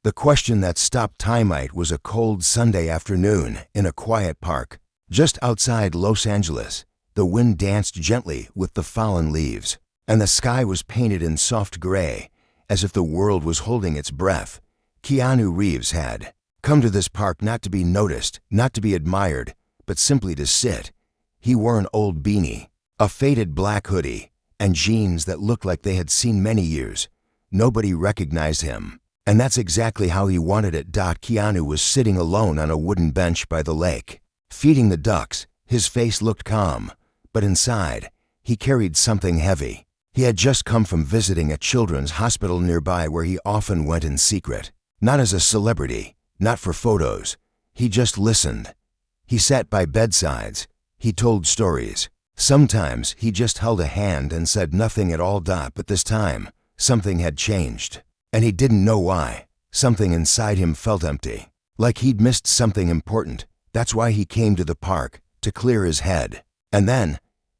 The question that stopped Timite was a cold Sunday afternoon in a quiet park just outside Los Angeles. The wind danced gently with the fallen leaves, and the sky was painted in soft gray, as if the world was holding its breath. Keanu Reeves had come to this park not to be noticed, not to be admired, but simply to sit. He wore an old beanie, a faded black hoodie, and jeans that looked like they had seen many years. Nobody recognized him, and that's exactly how he wanted it. Keanu was sitting alone on a wooden bench by the lake, feeding the ducks. His face looked calm, but inside, he carried something heavy. He had just come from visiting a children's hospital nearby where he often went in secret. Not as a celebrity, not for photos. He just listened. He sat by bedsides. He told stories. Sometimes he just held a hand and said nothing at all. But this time, something had changed, and he didn't know why. Something inside him felt empty, like he'd missed something important. That's why he came to the park, to clear his head. And then,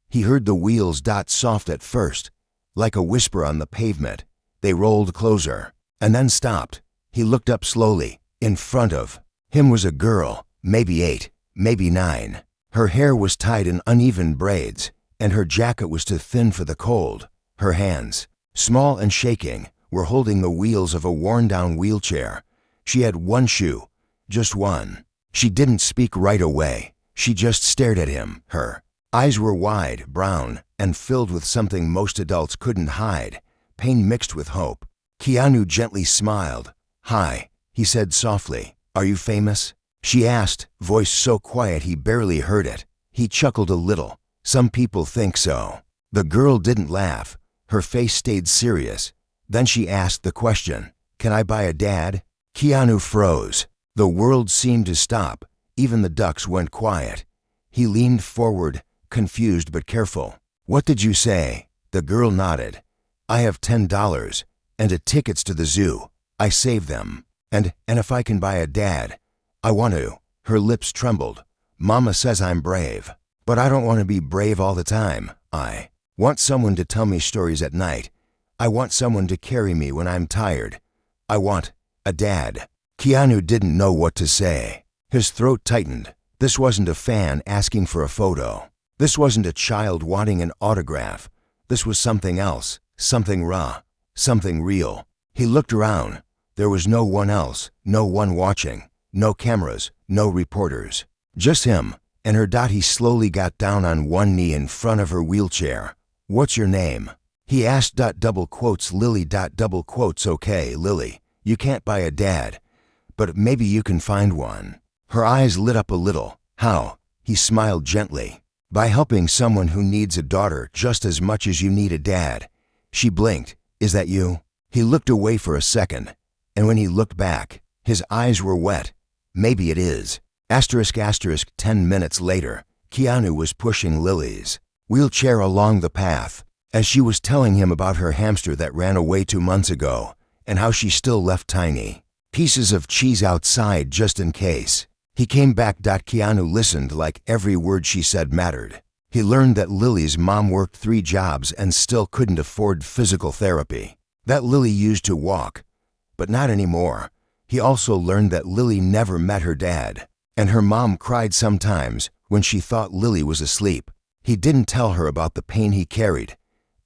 he heard the wheels. Soft at first, like a whisper on the pavement. They rolled closer, and then stopped. He looked up slowly. In front of him was a girl, maybe 8, maybe 9. Her hair was tied in uneven braids, and her jacket was too thin for the cold. Her hands, small and shaking, were holding the wheels of a worn-down wheelchair. She had one shoe, just one. She didn't speak right away. She just stared at him. Her eyes were wide, brown, and filled with something most adults couldn't hide, pain mixed with hope. Keanu gently smiled. "Hi," he said softly. "Are you famous?" She asked, voice so quiet he barely heard it. He chuckled a little. "Some people think so." The girl didn't laugh. Her face stayed serious. Then she asked the question, "Can I buy a dad?" Keanu froze. The world seemed to stop. Even the ducks went quiet. He leaned forward, confused but careful. "What did you say?" The girl nodded. "I have $10 and tickets to the zoo. I saved them. And if I can buy a dad, I want to." Her lips trembled. "Mama says I'm brave, but I don't want to be brave all the time. I want someone to tell me stories at night. I want someone to carry me when I'm tired. I want a dad." Keanu didn't know what to say. His throat tightened. This wasn't a fan asking for a photo. This wasn't a child wanting an autograph. This was something else, something raw, something real. He looked around. There was no one else, no one watching, no cameras, no reporters. Just him and her. He slowly got down on one knee in front of her wheelchair. "What's your name?" he asked. Double quotes, Lily. Double quotes, "Okay, Lily, you can't buy a dad, but maybe you can find one." Her eyes lit up a little. "How?" He smiled gently. "By helping someone who needs a daughter just as much as you need a dad." She blinked. "Is that you?" He looked away for a second, and when he looked back, his eyes were wet. "Maybe it is." 10 minutes later, Keanu was pushing Lily's wheelchair along the path as she was telling him about her hamster that ran away 2 months ago and how she still left tiny pieces of cheese outside just in case. He came back. Keanu listened like every word she said mattered. He learned that Lily's mom worked 3 jobs and still couldn't afford physical therapy. That Lily used to walk, but not anymore. He also learned that Lily never met her dad, and her mom cried sometimes when she thought Lily was asleep. He didn't tell her about the pain he carried,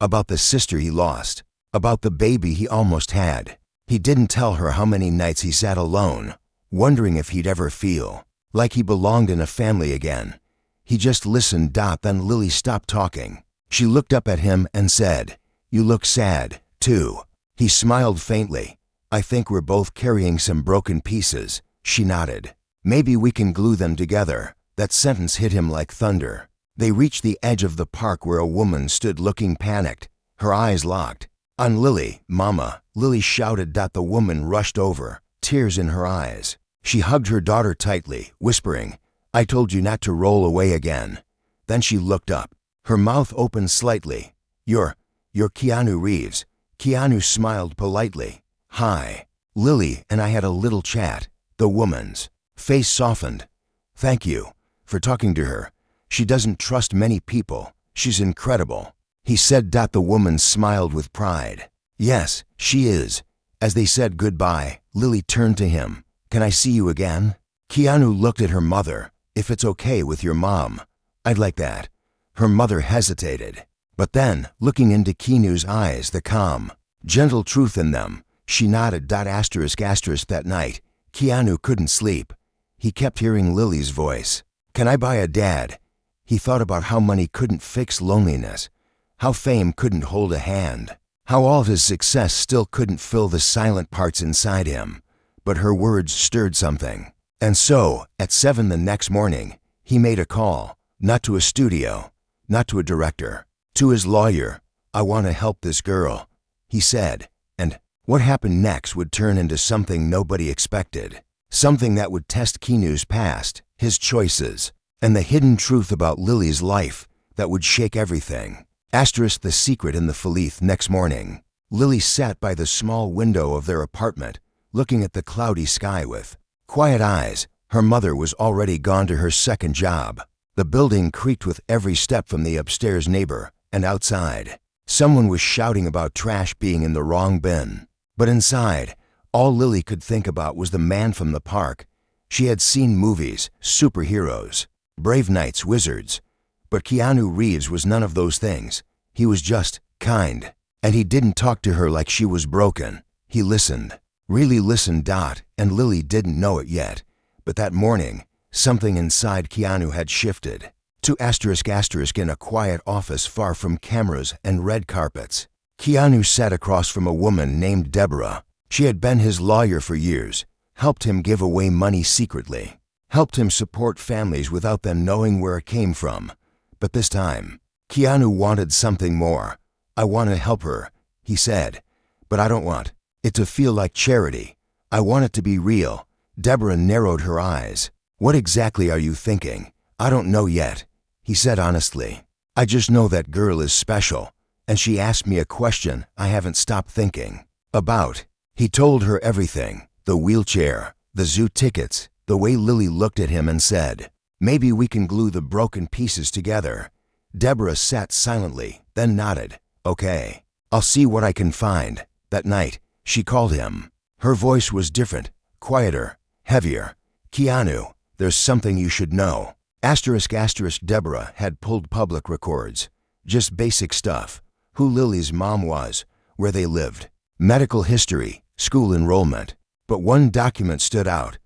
about the sister he lost, about the baby he almost had. He didn't tell her how many nights he sat alone, wondering if he'd ever feel like he belonged in a family again. He just listened. Then Lily stopped talking. She looked up at him and said, "You look sad, too." He smiled faintly. "I think we're both carrying some broken pieces." She nodded. "Maybe we can glue them together." That sentence hit him like thunder. They reached the edge of the park where a woman stood looking panicked, her eyes locked on Lily. "Mama," Lily shouted. The woman rushed over, tears in her eyes. She hugged her daughter tightly, whispering, "I told you not to roll away again." Then she looked up. Her mouth opened slightly. You're Keanu Reeves." Keanu smiled politely. "Hi. Lily and I had a little chat." The woman's face softened. "Thank you for talking to her. She doesn't trust many people. She's incredible," he said. The woman smiled with pride. "Yes, she is. As they said goodbye, Lily turned to him. "Can I see you again?" Keanu looked at her mother. "If it's okay with your mom, I'd like that." Her mother hesitated. But then, looking into Keanu's eyes, the calm, gentle truth in them, she nodded. That night, Keanu couldn't sleep. He kept hearing Lily's voice. "Can I buy a dad?" He thought about how money couldn't fix loneliness, how fame couldn't hold a hand, how all of his success still couldn't fill the silent parts inside him. But her words stirred something. And so, at 7 the next morning, he made a call, not to a studio, not to a director, to his lawyer. "I want to help this girl," he said. And what happened next would turn into something nobody expected. Something that would test Keanu's past, his choices, and the hidden truth about Lily's life that would shake everything. The secret in the Philith. Next morning, Lily sat by the small window of their apartment, looking at the cloudy sky with quiet eyes. Her mother was already gone to her second job. The building creaked with every step from the upstairs neighbor, and outside, someone was shouting about trash being in the wrong bin. But inside, all Lily could think about was the man from the park. She had seen movies, superheroes, brave knights, wizards. But Keanu Reeves was none of those things. He was just kind. And he didn't talk to her like she was broken. He listened, really listened. And Lily didn't know it yet. But that morning, something inside Keanu had shifted. In a quiet office far from cameras and red carpets, Keanu sat across from a woman named Deborah. She had been his lawyer for years, helped him give away money secretly, helped him support families without them knowing where it came from. But this time, Keanu wanted something more. "I want to help her," he said, "but I don't want it to feel like charity. I want it to be real." Deborah narrowed her eyes. "What exactly are you thinking?" "I don't know yet," he said honestly. "I just know that girl is special, and she asked me a question I haven't stopped thinking about." He told her everything, the wheelchair, the zoo tickets, the way Lily looked at him and said, "Maybe we can glue the broken pieces together." Deborah sat silently, then nodded. "Okay, I'll see what I can find." That night, she called him. Her voice was different, quieter, heavier. "Keanu, there's something you should know." Deborah had pulled public records. Just basic stuff. Who Lily's mom was, where they lived, medical history, school enrollment. But one document stood out.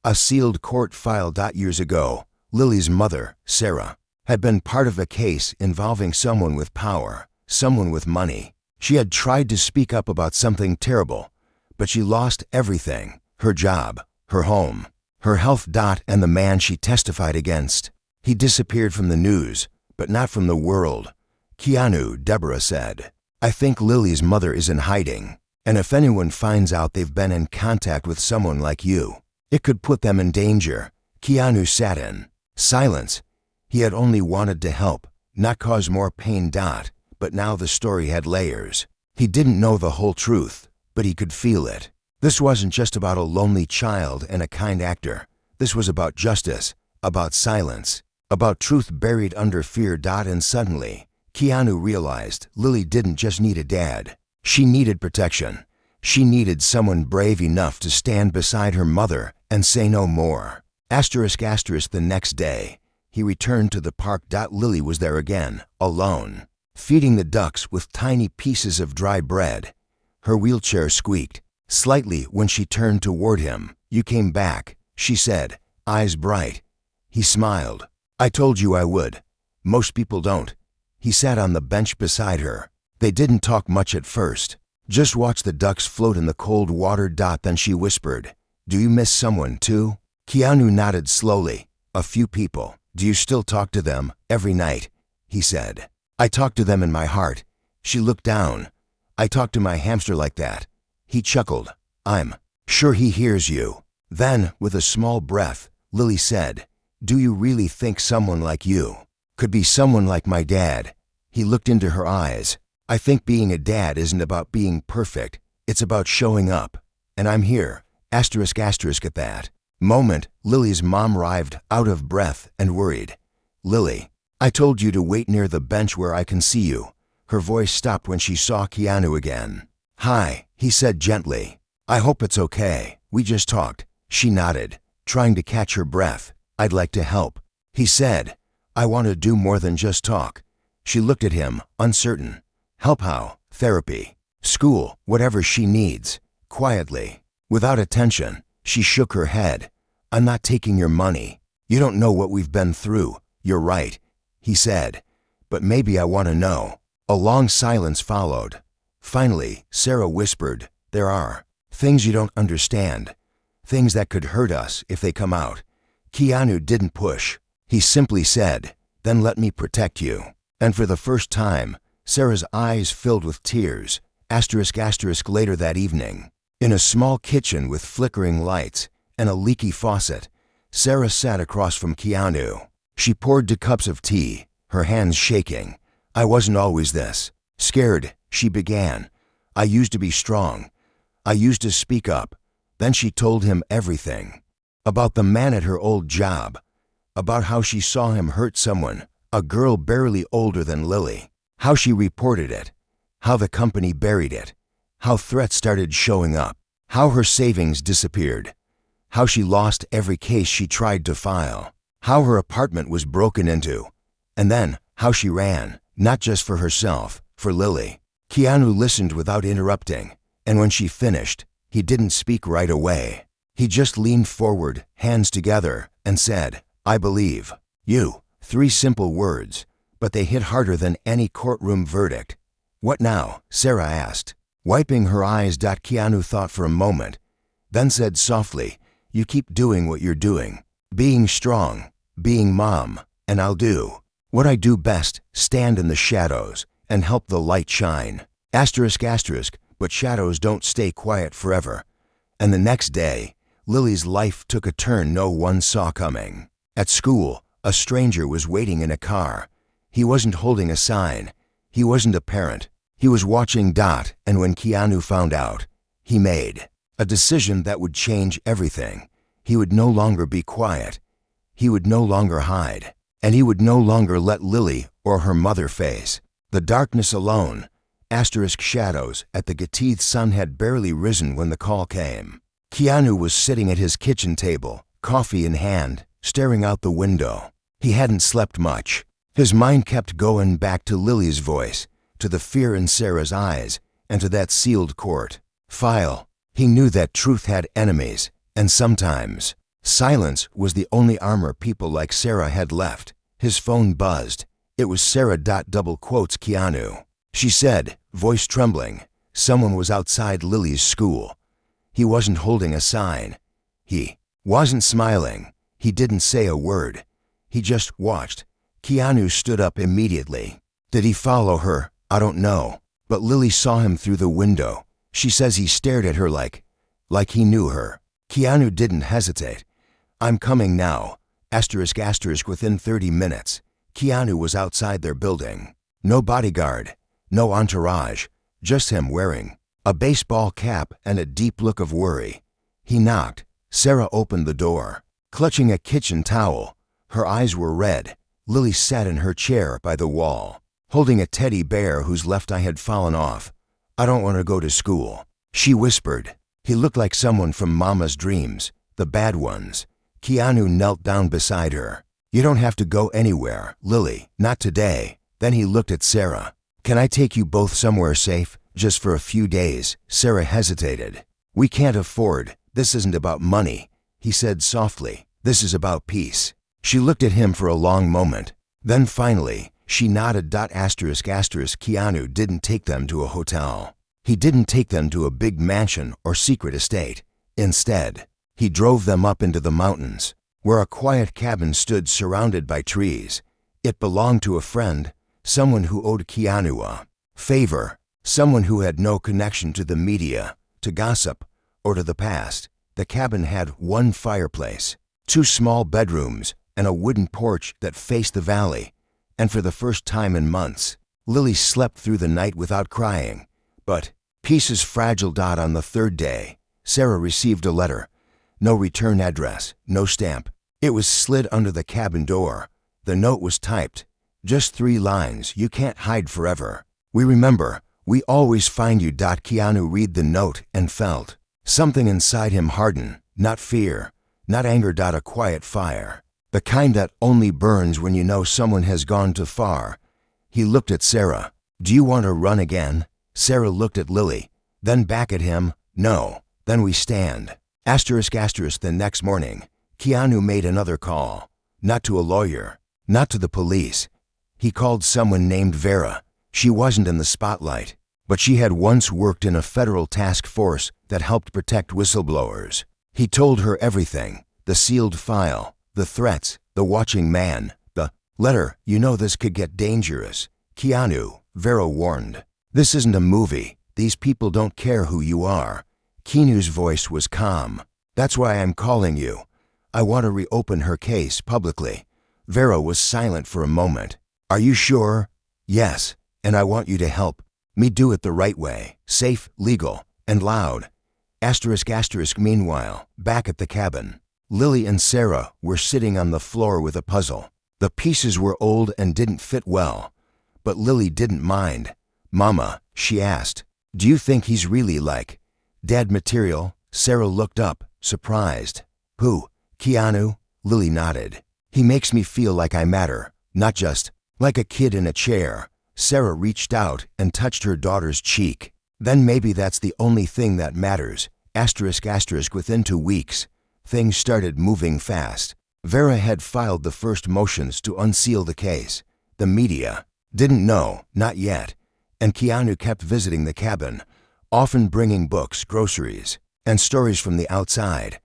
A sealed court file. Years ago, Lily's mother, Sarah, had been part of a case involving someone with power, someone with money. She had tried to speak up about something terrible, but she lost everything: her job, her home, her health. And the man she testified against, he disappeared from the news, but not from the world. "Keanu," Deborah said, "I think Lily's mother is in hiding, and if anyone finds out they've been in contact with someone like you, it could put them in danger." Keanu sat in silence. He had only wanted to help, not cause more pain. But now the story had layers. He didn't know the whole truth, but he could feel it. This wasn't just about a lonely child and a kind actor. This was about justice, about silence, about truth buried under fear. And suddenly, Keanu realized Lily didn't just need a dad. She needed protection. She needed someone brave enough to stand beside her mother and say no more. The next day, he returned to the park. Lily was there again, alone, feeding the ducks with tiny pieces of dry bread. Her wheelchair squeaked slightly when she turned toward him. "You came back," she said, eyes bright. He smiled. "I told you I would. Most people don't." He sat on the bench beside her. They didn't talk much at first. Just watch the ducks float in the cold water. Then she whispered, "Do you miss someone too?" Keanu nodded slowly. "A few people." "Do you still talk to them every night?" he said. "I talk to them in my heart." She looked down. "I talk to my hamster like that." He chuckled. "I'm sure he hears you." Then, with a small breath, Lily said, "Do you really think someone like you could be someone like my dad?" He looked into her eyes. "I think being a dad isn't about being perfect. It's about showing up. And I'm here." At that moment, Lily's mom arrived, out of breath and worried. "Lily, I told you to wait near the bench where I can see you." Her voice stopped when she saw Keanu again. "Hi," he said gently. I hope it's okay. We just talked. She nodded, trying to catch her breath. I'd like to help. He said, I want to do more than just talk. She looked at him, uncertain. Help how? Therapy. School, whatever she needs. Quietly, without attention, she shook her head. I'm not taking your money. You don't know what we've been through. You're right, he said. But maybe I want to know. A long silence followed. Finally, Sarah whispered, there are things you don't understand. Things that could hurt us if they come out. Keanu didn't push. He simply said, then let me protect you. And for the first time, Sarah's eyes filled with tears. Later that evening, in a small kitchen with flickering lights and a leaky faucet, Sarah sat across from Keanu. She poured 2 cups of tea, her hands shaking. I wasn't always this. Scared, she began. I used to be strong. I used to speak up. Then she told him everything. About the man at her old job. About how she saw him hurt someone, a girl barely older than Lily. How she reported it. How the company buried it. How threats started showing up. How her savings disappeared. How she lost every case she tried to file. How her apartment was broken into. And then, how she ran, not just for herself, for Lily. Keanu listened without interrupting, and when she finished, he didn't speak right away. He just leaned forward, hands together, and said, I believe you. 3 simple words, but they hit harder than any courtroom verdict. What now? Sarah asked, wiping her eyes. Keanu thought for a moment, then said softly, you keep doing what you're doing, being strong, being mom, and I'll do what I do best, stand in the shadows and help the light shine. But shadows don't stay quiet forever. And the next day, Lily's life took a turn no one saw coming. At school, a stranger was waiting in a car. He wasn't holding a sign. He wasn't a parent. He was watching. And when Keanu found out, he made a decision that would change everything. He would no longer be quiet. He would no longer hide. And he would no longer let Lily or her mother face the darkness alone. Shadows at the Gatith sun had barely risen when the call came. Keanu was sitting at his kitchen table, coffee in hand, staring out the window. He hadn't slept much. His mind kept going back to Lily's voice, to the fear in Sarah's eyes, and to that sealed court file. He knew that truth had enemies, and sometimes silence was the only armor people like Sarah had left. His phone buzzed. It was Sarah. Keanu. She said, voice trembling, someone was outside Lily's school. He wasn't holding a sign. He wasn't smiling. He didn't say a word. He just watched. Keanu stood up immediately. Did he follow her? I don't know. But Lily saw him through the window. She says he stared at her like he knew her. Keanu didn't hesitate. I'm coming now. Within 30 minutes, Keanu was outside their building. No bodyguard. No entourage, just him wearing a baseball cap and a deep look of worry. He knocked. Sarah opened the door, clutching a kitchen towel. Her eyes were red. Lily sat in her chair by the wall, holding a teddy bear whose left eye had fallen off. I don't want to go to school, she whispered. He looked like someone from Mama's dreams, the bad ones. Keanu knelt down beside her. You don't have to go anywhere, Lily, not today. Then he looked at Sarah. Can I take you both somewhere safe, just for a few days? Sarah hesitated. We can't afford. This isn't about money, he said softly. This is about peace. She looked at him for a long moment. Then finally, she nodded. Keanu didn't take them to a hotel. He didn't take them to a big mansion or secret estate. Instead, he drove them up into the mountains, where a quiet cabin stood surrounded by trees. It belonged to a friend, someone who owed Keanu a favor, someone who had no connection to the media, to gossip, or to the past. The cabin had 1 fireplace, 2 small bedrooms, and a wooden porch that faced the valley. And for the first time in months, Lily slept through the night without crying. But peace is fragile. On the 3rd day, Sarah received a letter. No return address, no stamp. It was slid under the cabin door. The note was typed. Just 3 lines. You can't hide forever. We remember. We always find you. Keanu read the note and felt Something inside him hardened, not fear, not anger. A quiet fire, the kind that only burns when you know someone has gone too far. He looked at Sarah. Do you want to run again? Sarah looked at Lily, then back at him. No. Then we stand. The next morning, Keanu made another call. Not to a lawyer, not to the police. He called someone named Vera. She wasn't in the spotlight, but she had once worked in a federal task force that helped protect whistleblowers. He told her everything, the sealed file, the threats, the watching man, the letter. You know this could get dangerous, Keanu, Vera warned. This isn't a movie. These people don't care who you are. Keanu's voice was calm. That's why I'm calling you. I want to reopen her case publicly. Vera was silent for a moment. Are you sure? Yes, and I want you to help me do it the right way, safe, legal, and loud. Meanwhile, back at the cabin, Lily and Sarah were sitting on the floor with a puzzle. The pieces were old and didn't fit well, but Lily didn't mind. Mama, she asked, do you think he's really like dead material? Sarah looked up, surprised. Who? Keanu? Lily nodded. He makes me feel like I matter, not just like a kid in a chair. Sarah reached out and touched her daughter's cheek. Then maybe that's the only thing that matters. Within 2 weeks, things started moving fast. Vera had filed the first motions to unseal the case. The media didn't know, not yet, and Keanu kept visiting the cabin, often bringing books, groceries, and stories from the outside.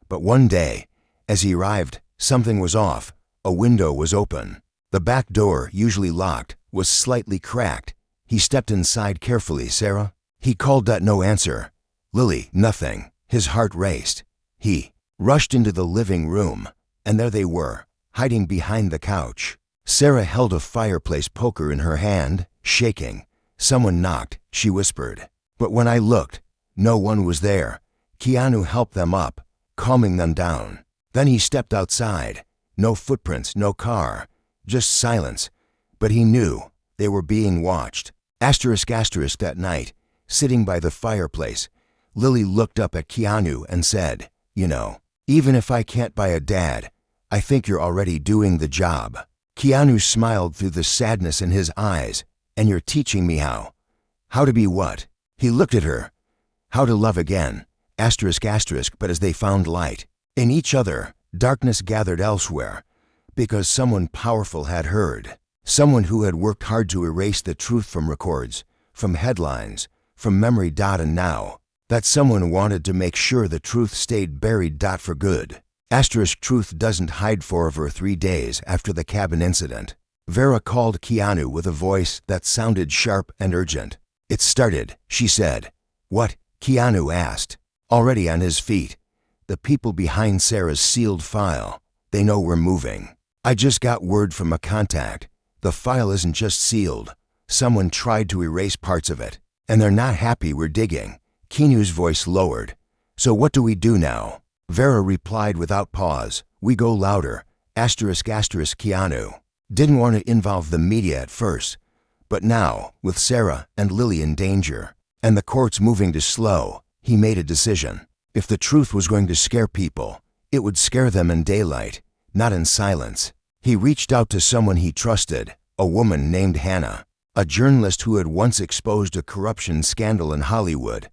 But one day, as he arrived, something was off. A window was open. The back door, usually locked, was slightly cracked. He stepped inside carefully. Sarah? He called. No answer. Lily? Nothing. His heart raced. He rushed into the living room, and there they were, hiding behind the couch. Sarah held a fireplace poker in her hand, shaking. Someone knocked, she whispered. But when I looked, no one was there. Keanu helped them up, calming them down. Then he stepped outside. No footprints, no car, just silence. But he knew they were being watched. That night, sitting by the fireplace, Lily looked up at Keanu and said, you know, even if I can't buy a dad, I think you're already doing the job. Keanu smiled through the sadness in his eyes. And you're teaching me how? How to be what? He looked at her. How to love again. But as they found light in each other, darkness gathered elsewhere, because someone powerful had heard. Someone who had worked hard to erase the truth from records, from headlines, from memory. And now, that someone wanted to make sure the truth stayed buried. For good. Truth doesn't hide. For over 3 days after the cabin incident, Vera called Keanu with a voice that sounded sharp and urgent. It started, she said. What? Keanu asked, already on his feet. The people behind Sarah's sealed file. They know we're moving. I just got word from a contact. The file isn't just sealed. Someone tried to erase parts of it, and they're not happy we're digging. Keanu's voice lowered. So what do we do now? Vera replied without pause. We go louder. Keanu didn't want to involve the media at first, but now, with Sarah and Lily in danger, and the courts moving to slow, he made a decision. If the truth was going to scare people, it would scare them in daylight, not in silence. He reached out to someone he trusted, a woman named Hannah, a journalist who had once exposed a corruption scandal in Hollywood.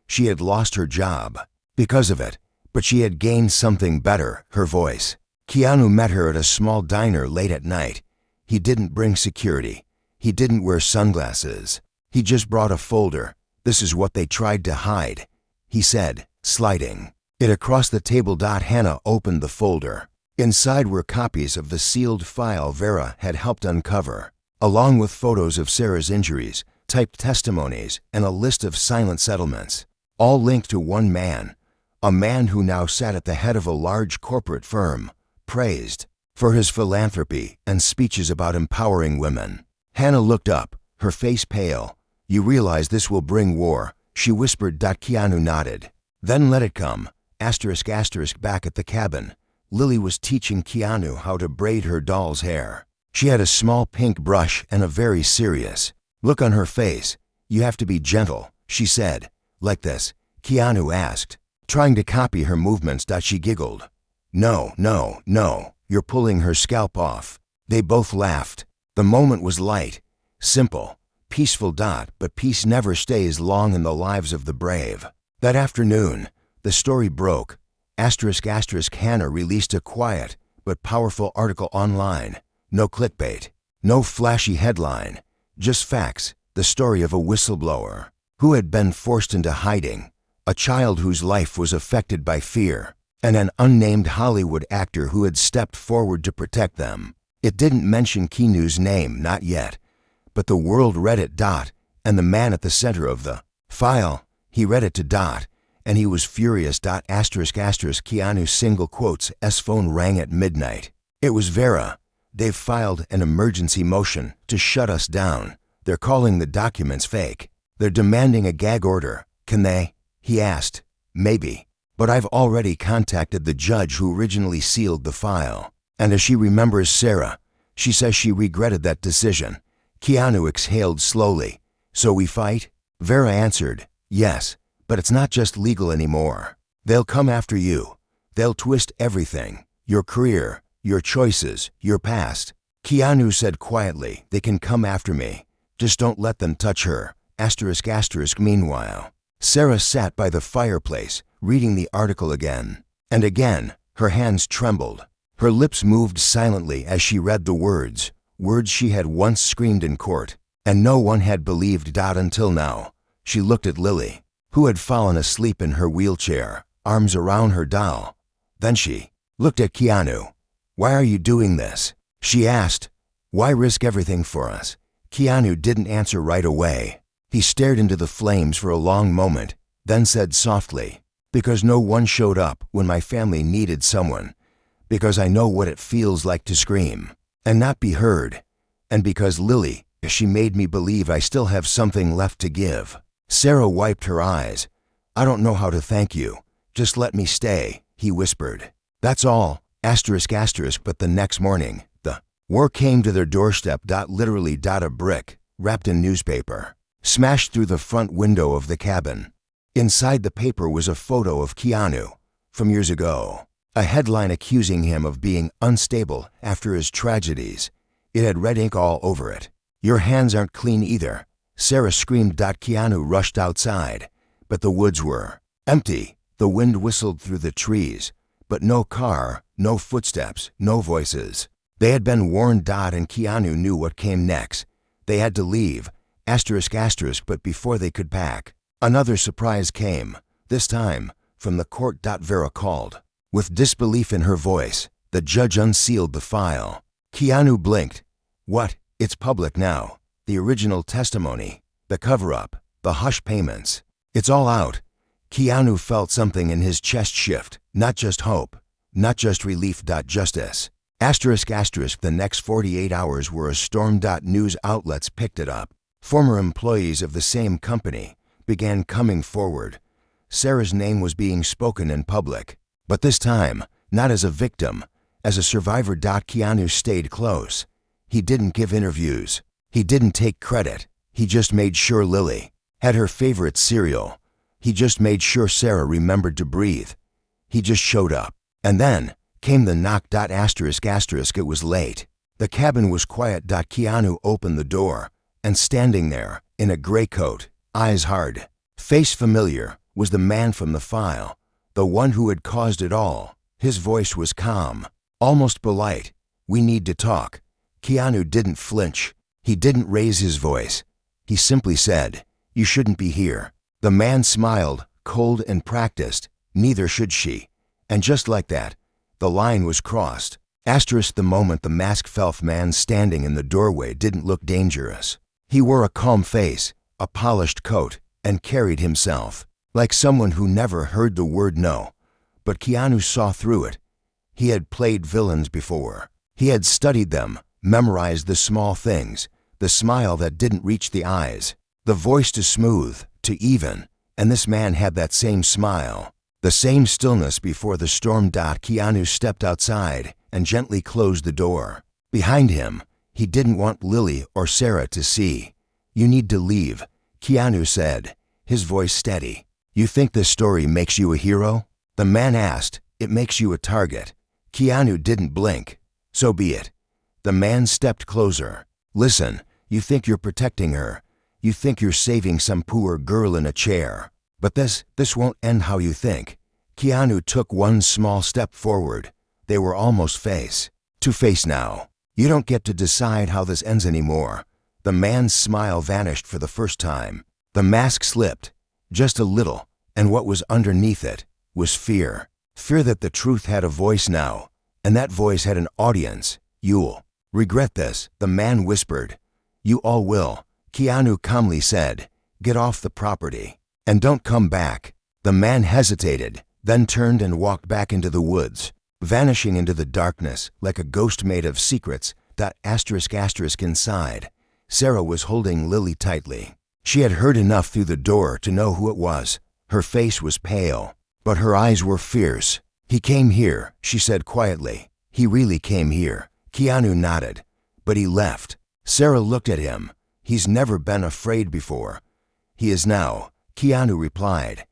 She had lost her job because of it, but she had gained something better, her voice. Keanu met her at a small diner late at night. He didn't bring security. He didn't wear sunglasses. He just brought a folder. This is what they tried to hide, he said, sliding it across the table. Hannah opened the folder. Inside were copies of the sealed file Vera had helped uncover, along with photos of Sarah's injuries, typed testimonies, and a list of silent settlements, all linked to one man, a man who now sat at the head of a large corporate firm, praised for his philanthropy and speeches about empowering women. Hannah looked up, her face pale. You realize this will bring war, she whispered. Keanu nodded. Then let it come. Back at the cabin, Lily was teaching Keanu how to braid her doll's hair. She had a small pink brush and a very serious look on her face. You have to be gentle, she said. Like this? Keanu asked. trying to copy her movements. She giggled. No, no, no, you're pulling her scalp off. They both laughed. The moment was light, simple, peaceful. But peace never stays long in the lives of the brave. That afternoon, the story broke. Hannah released a quiet but powerful article online. No clickbait, no flashy headline, just facts. The story of a whistleblower who had been forced into hiding, a child whose life was affected by fear, and an unnamed Hollywood actor who had stepped forward to protect them. It didn't mention Keanu's name, not yet, but the world read it. And the man at the center of the file, he read it to and he was furious. Keanu single quotes S phone rang at midnight. It was Vera. They've filed an emergency motion to shut us down. They're calling the documents fake. They're demanding a gag order. Can they? He asked. Maybe. But I've already contacted the judge who originally sealed the file. And as she remembers Sarah, she says she regretted that decision. Keanu exhaled slowly. So we fight? Vera answered, yes, but it's not just legal anymore. They'll come after you. They'll twist everything. Your career, your choices, your past. Keanu said quietly, they can come after me. Just don't let them touch her. Meanwhile, Sarah sat by the fireplace, reading the article again. And again, her hands trembled. Her lips moved silently as she read the words she had once screamed in court, and no one had believed. Until now. She looked at Lily, who had fallen asleep in her wheelchair, arms around her doll. Then she looked at Keanu. Why are you doing this? She asked. Why risk everything for us? Keanu didn't answer right away. He stared into the flames for a long moment, then said softly, because no one showed up when my family needed someone. Because I know what it feels like to scream and not be heard. And because Lily, she made me believe I still have something left to give. Sarah wiped her eyes. I don't know how to thank you. Just let me stay, he whispered. That's all. But the next morning, the war came to their doorstep. Literally. A brick, wrapped in newspaper, smashed through the front window of the cabin. Inside the paper was a photo of Keanu from years ago. A headline accusing him of being unstable after his tragedies. It had red ink all over it. Your hands aren't clean either, Sarah screamed. Keanu rushed outside, but the woods were empty. The wind whistled through the trees, but no car, no footsteps, no voices. They had been warned. And Keanu knew what came next. They had to leave, but before they could pack, another surprise came, this time from the court. Vera called. With disbelief in her voice, the judge unsealed the file. Keanu blinked. What? It's public now. The original testimony, the cover-up, the hush payments. It's all out. Keanu felt something in his chest shift. Not just hope, not just relief. Justice. The next 48 hours were a storm. News outlets picked it up. Former employees of the same company began coming forward. Sarah's name was being spoken in public. But this time, not as a victim, as a survivor. Keanu stayed close. He didn't give interviews. He didn't take credit. He just made sure Lily had her favorite cereal. He just made sure Sarah remembered to breathe. He just showed up. And then came the knock. It was late. The cabin was quiet. Keanu opened the door, and standing there, in a gray coat, eyes hard, face familiar, was the man from the file. The one who had caused it all. His voice was calm, almost polite. We need to talk. Keanu didn't flinch. He didn't raise his voice. He simply said, you shouldn't be here. The man smiled, cold and practiced. Neither should she. And just like that, the line was crossed. The moment the mask-felt man standing in the doorway didn't look dangerous. He wore a calm face, a polished coat, and carried himself like someone who never heard the word no. But Keanu saw through it. He had played villains before. He had studied them, memorized the small things, the smile that didn't reach the eyes, the voice too smooth, too even, and this man had that same smile, the same stillness before the storm. Keanu stepped outside and gently closed the door. Behind him, he didn't want Lily or Sarah to see. You need to leave, Keanu said, his voice steady. You think this story makes you a hero? The man asked. It makes you a target. Keanu didn't blink. So be it. The man stepped closer. Listen, you think you're protecting her. You think you're saving some poor girl in a chair. But this won't end how you think. Keanu took one small step forward. They were almost face to face now. You don't get to decide how this ends anymore. The man's smile vanished for the first time. The mask slipped, just a little, and what was underneath it was fear. Fear that the truth had a voice now, and that voice had an audience. You'll regret this, the man whispered. You all will, Keanu calmly said. Get off the property, and don't come back. The man hesitated, then turned and walked back into the woods, vanishing into the darkness like a ghost made of secrets. Inside, Sarah was holding Lily tightly. She had heard enough through the door to know who it was. Her face was pale, but her eyes were fierce. He came here, she said quietly. He really came here. Keanu nodded, but he left. Sarah looked at him. He's never been afraid before. He is now, Keanu replied.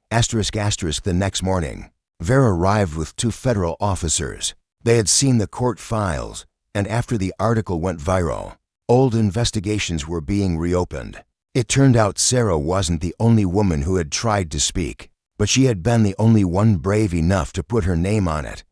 The next morning, Vera arrived with 2 federal officers. They had seen the court files, and after the article went viral, old investigations were being reopened. It turned out Sarah wasn't the only woman who had tried to speak, but she had been the only one brave enough to put her name on it.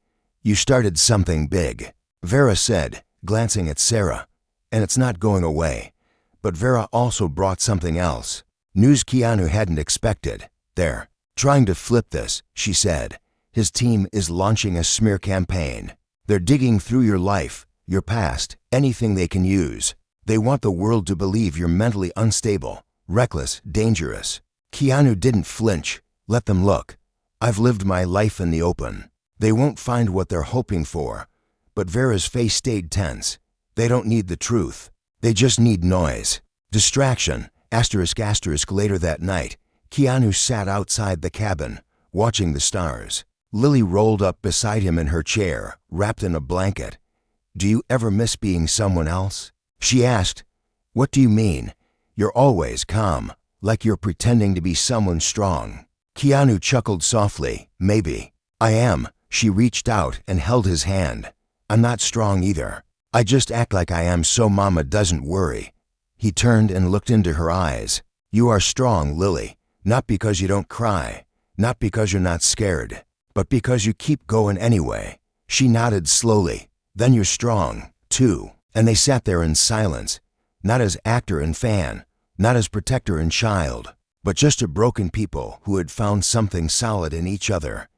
You started something big, Vera said, glancing at Sarah, and it's not going away. But Vera also brought something else, news Keanu hadn't expected. They're trying to flip this, she said. His team is launching a smear campaign. They're digging through your life, your past, anything they can use. They want the world to believe you're mentally unstable, reckless, dangerous. Keanu didn't flinch. Let them look. I've lived my life in the open. They won't find what they're hoping for. But Vera's face stayed tense. They don't need the truth. They just need noise. Distraction. Later that night, Keanu sat outside the cabin, watching the stars. Lily rolled up beside him in her chair, wrapped in a blanket. Do you ever miss being someone else? She asked. What do you mean? You're always calm, like you're pretending to be someone strong. Keanu chuckled softly. Maybe. I am. She reached out and held his hand. I'm not strong either. I just act like I am so Mama doesn't worry. He turned and looked into her eyes. You are strong, Lily. Not because you don't cry. Not because you're not scared. But because you keep going anyway. She nodded slowly. Then you're strong, too. And they sat there in silence. Not as actor and fan. Not as protector and child. But just a broken people who had found something solid in each other.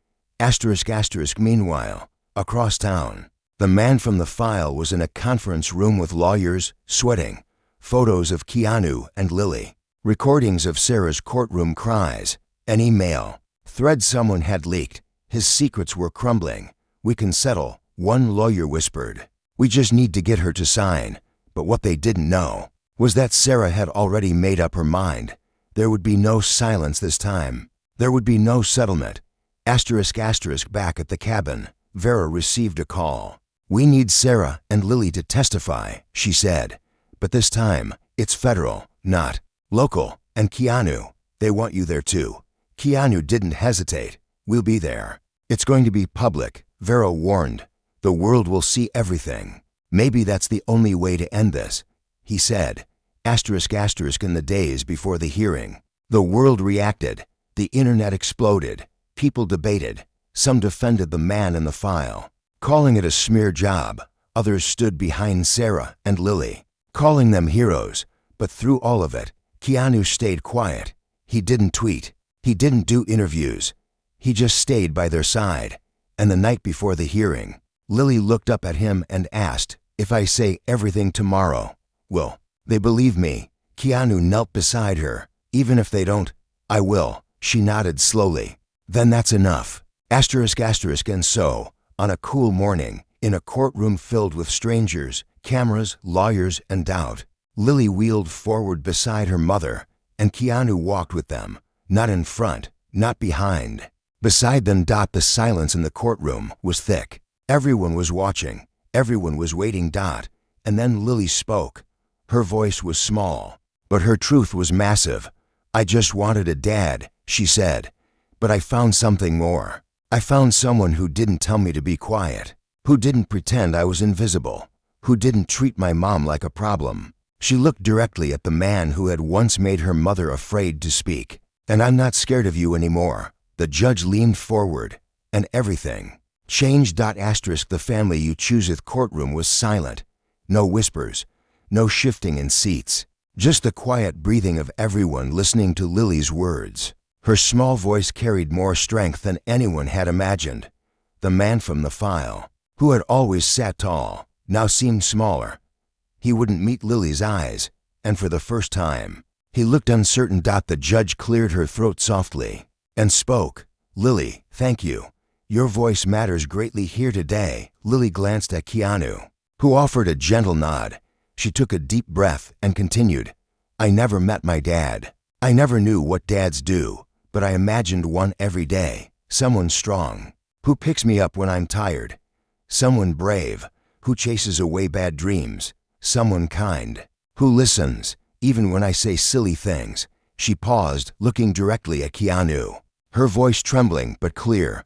Meanwhile, across town, the man from the file was in a conference room with lawyers, sweating. Photos of Keanu and Lily. Recordings of Sarah's courtroom cries. An email. Thread someone had leaked. His secrets were crumbling. We can settle, one lawyer whispered. We just need to get her to sign. But what they didn't know was that Sarah had already made up her mind. There would be no silence this time. There would be no settlement. Back at the cabin, Vera received a call. We need Sarah and Lily to testify, she said. But this time, it's federal, not local. And Keanu, they want you there too. Keanu didn't hesitate. We'll be there. It's going to be public, Vera warned. The world will see everything. Maybe that's the only way to end this, he said. In the days before the hearing, the world reacted. The internet exploded. People debated. Some defended the man in the file, calling it a smear job. Others stood behind Sarah and Lily, calling them heroes. But through all of it, Keanu stayed quiet. He didn't tweet. He didn't do interviews. He just stayed by their side. And the night before the hearing, Lily looked up at him and asked, if I say everything tomorrow, will they believe me? Keanu knelt beside her. Even if they don't, I will. She nodded slowly. Then that's enough. And so, on a cool morning, in a courtroom filled with strangers, cameras, lawyers, and doubt, Lily wheeled forward beside her mother, and Keanu walked with them, not in front, not behind. Beside them. The silence in the courtroom was thick. Everyone was watching. Everyone was waiting. And then Lily spoke. Her voice was small, but her truth was massive. I just wanted a dad, she said. But I found something more. I found someone who didn't tell me to be quiet, who didn't pretend I was invisible, who didn't treat my mom like a problem. She looked directly at the man who had once made her mother afraid to speak. "And I'm not scared of you anymore." The judge leaned forward, and everything changed. The family you chooseth courtroom was silent. No whispers, no shifting in seats, just the quiet breathing of everyone listening to Lily's words. Her small voice carried more strength than anyone had imagined. The man from the file, who had always sat tall, now seemed smaller. He wouldn't meet Lily's eyes, and for the first time, he looked uncertain. The judge cleared her throat softly and spoke. "Lily, thank you. Your voice matters greatly here today." Lily glanced at Keanu, who offered a gentle nod. She took a deep breath and continued, "I never met my dad. I never knew what dads do, but I imagined one every day. Someone strong, who picks me up when I'm tired. Someone brave, who chases away bad dreams. Someone kind, who listens, even when I say silly things." She paused, looking directly at Keanu, her voice trembling but clear.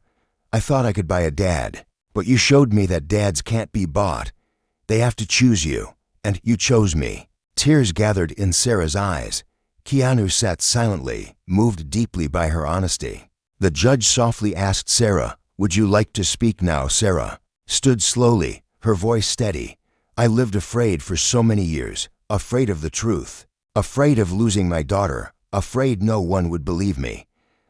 "I thought I could buy a dad, but you showed me that dads can't be bought. They have to choose you, and you chose me." Tears gathered in Sarah's eyes. Keanu sat silently, moved deeply by her honesty. The judge softly asked Sarah, "Would you like to speak now?" Sarah stood slowly, her voice steady. "I lived afraid for so many years, afraid of the truth, afraid of losing my daughter, afraid no one would believe me.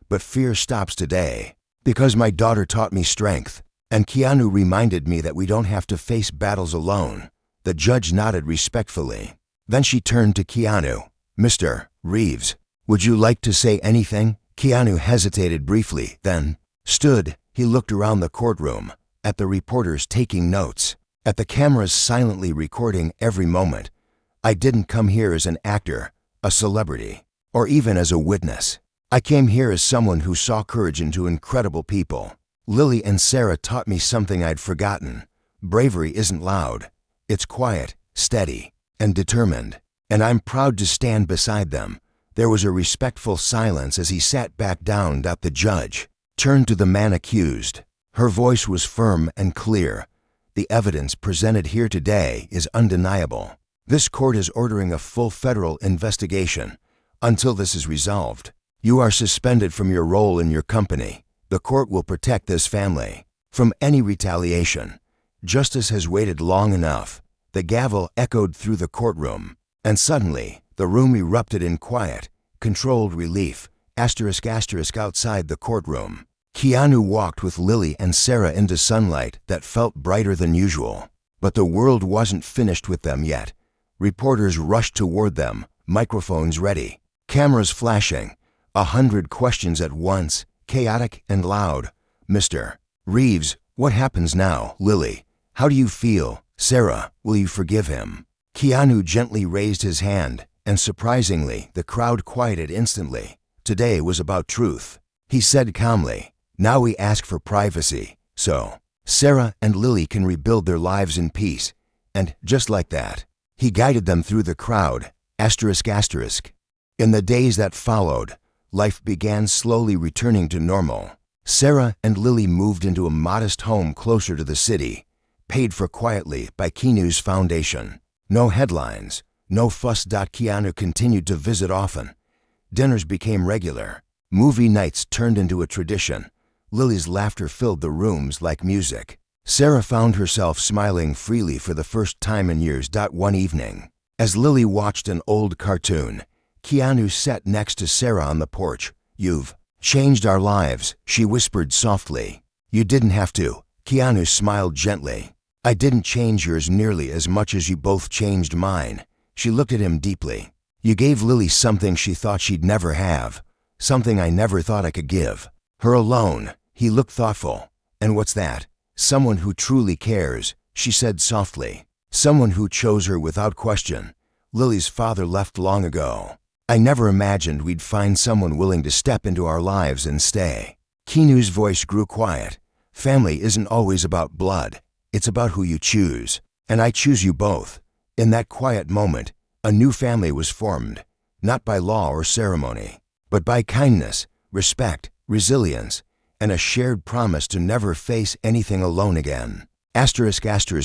But fear stops today, because my daughter taught me strength, and Keanu reminded me that we don't have to face battles alone." The judge nodded respectfully. Then she turned to Keanu. "Mr. Reeves, would you like to say anything?" Keanu hesitated briefly, then stood. He looked around the courtroom, at the reporters taking notes, at the cameras silently recording every moment. "I didn't come here as an actor, a celebrity, or even as a witness. I came here as someone who saw courage into incredible people. Lily and Sarah taught me something I'd forgotten. Bravery isn't loud. It's quiet, steady, and determined. And I'm proud to stand beside them." There was a respectful silence as he sat back down. The judge turned to the man accused. Her voice was firm and clear. "The evidence presented here today is undeniable. This court is ordering a full federal investigation. Until this is resolved, you are suspended from your role in your company. The court will protect this family from any retaliation. Justice has waited long enough." The gavel echoed through the courtroom, and suddenly the room erupted in quiet, controlled relief. Outside the courtroom, Keanu walked with Lily and Sarah into sunlight that felt brighter than usual. But the world wasn't finished with them yet. Reporters rushed toward them, microphones ready, cameras flashing, 100 questions at once, chaotic and loud. "Mr. Reeves, what happens now?" "Lily, how do you feel?" "Sarah, will you forgive him?" Keanu gently raised his hand, and surprisingly, the crowd quieted instantly. "Today was about truth," he said calmly. "Now we ask for privacy, so Sarah and Lily can rebuild their lives in peace." And just like that, he guided them through the crowd. In the days that followed, life began slowly returning to normal. Sarah and Lily moved into a modest home closer to the city, paid for quietly by Keanu's foundation. No headlines, no fuss. Keanu continued to visit often. Dinners became regular. Movie nights turned into a tradition. Lily's laughter filled the rooms like music. Sarah found herself smiling freely for the first time in years. One evening, as Lily watched an old cartoon, Keanu sat next to Sarah on the porch. "You've changed our lives," she whispered softly. "You didn't have to." Keanu smiled gently. "I didn't change yours nearly as much as you both changed mine." She looked at him deeply. "You gave Lily something she thought she'd never have, something I never thought I could give her alone." He looked thoughtful. "And what's that?" "Someone who truly cares," she said softly. "Someone who chose her without question. Lily's father left long ago. I never imagined we'd find someone willing to step into our lives and stay." Keanu's voice grew quiet. "Family isn't always about blood. It's about who you choose. And I choose you both." In that quiet moment, a new family was formed, not by law or ceremony, but by kindness, respect, resilience, and a shared promise to never face anything alone again.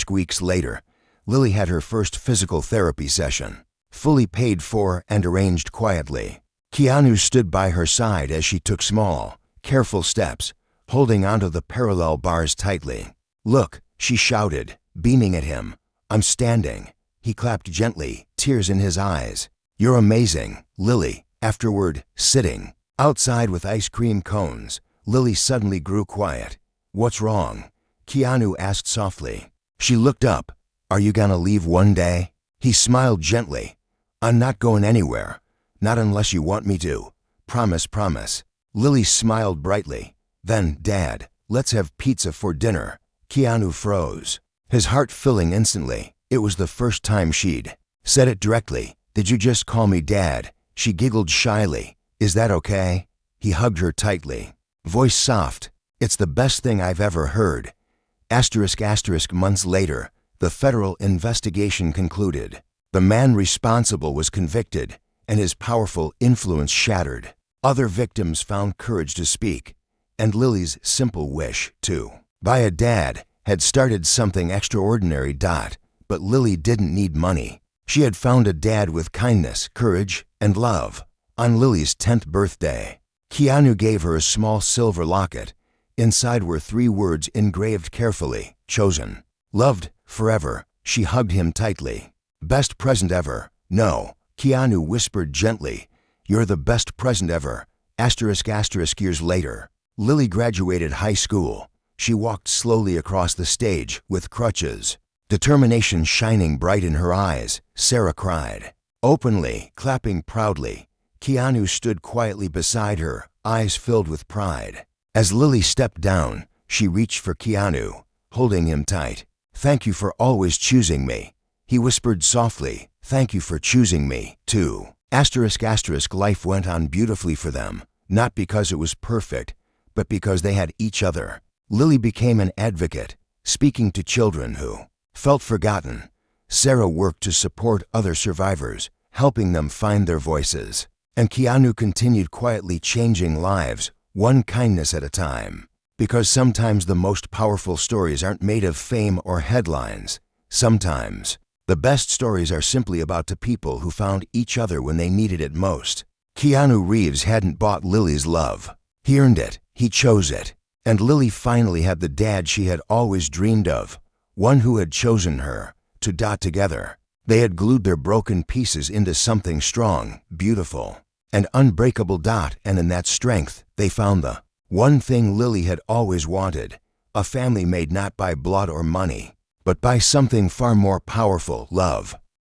Weeks later, Lily had her first physical therapy session, fully paid for and arranged quietly. Keanu stood by her side as she took small, careful steps, holding onto the parallel bars tightly. "Look," she shouted, beaming at him. "I'm standing." He clapped gently, tears in his eyes. "You're amazing, Lily." Afterward, sitting outside with ice cream cones, Lily suddenly grew quiet. "What's wrong?" Keanu asked softly. She looked up. "Are you gonna leave one day?" He smiled gently. "I'm not going anywhere. Not unless you want me to. Promise, promise." Lily smiled brightly. "Then, Dad, let's have pizza for dinner." Keanu froze, his heart filling instantly. It was the first time she'd said it directly. "Did you just call me Dad?" She giggled shyly. "Is that okay?" He hugged her tightly, voice soft. "It's the best thing I've ever heard." Months later, the federal investigation concluded. The man responsible was convicted, and his powerful influence shattered. Other victims found courage to speak, and Lily's simple wish to buy a dad had started something extraordinary. But Lily didn't need money. She had found a dad with kindness, courage, and love. On Lily's 10th birthday, Keanu gave her a small silver locket. Inside were 3 words engraved carefully: chosen, loved, forever. She hugged him tightly. "Best present ever." "No," Keanu whispered gently. "You're the best present ever." Years later, Lily graduated high school. She walked slowly across the stage with crutches, determination shining bright in her eyes. Sarah cried openly, clapping proudly. Keanu stood quietly beside her, eyes filled with pride. As Lily stepped down, she reached for Keanu, holding him tight. "Thank you for always choosing me." He whispered softly, "Thank you for choosing me, too." Life went on beautifully for them, not because it was perfect, but because they had each other. Lily became an advocate, speaking to children who felt forgotten. Sarah worked to support other survivors, helping them find their voices. And Keanu continued quietly changing lives, one kindness at a time. Because sometimes the most powerful stories aren't made of fame or headlines. Sometimes the best stories are simply about the people who found each other when they needed it most. Keanu Reeves hadn't bought Lily's love. He earned it. He chose it. And Lily finally had the dad she had always dreamed of, one who had chosen her to dot together. They had glued their broken pieces into something strong, beautiful, and unbreakable. And in that strength, they found the one thing Lily had always wanted: a family made not by blood or money, but by something far more powerful: love.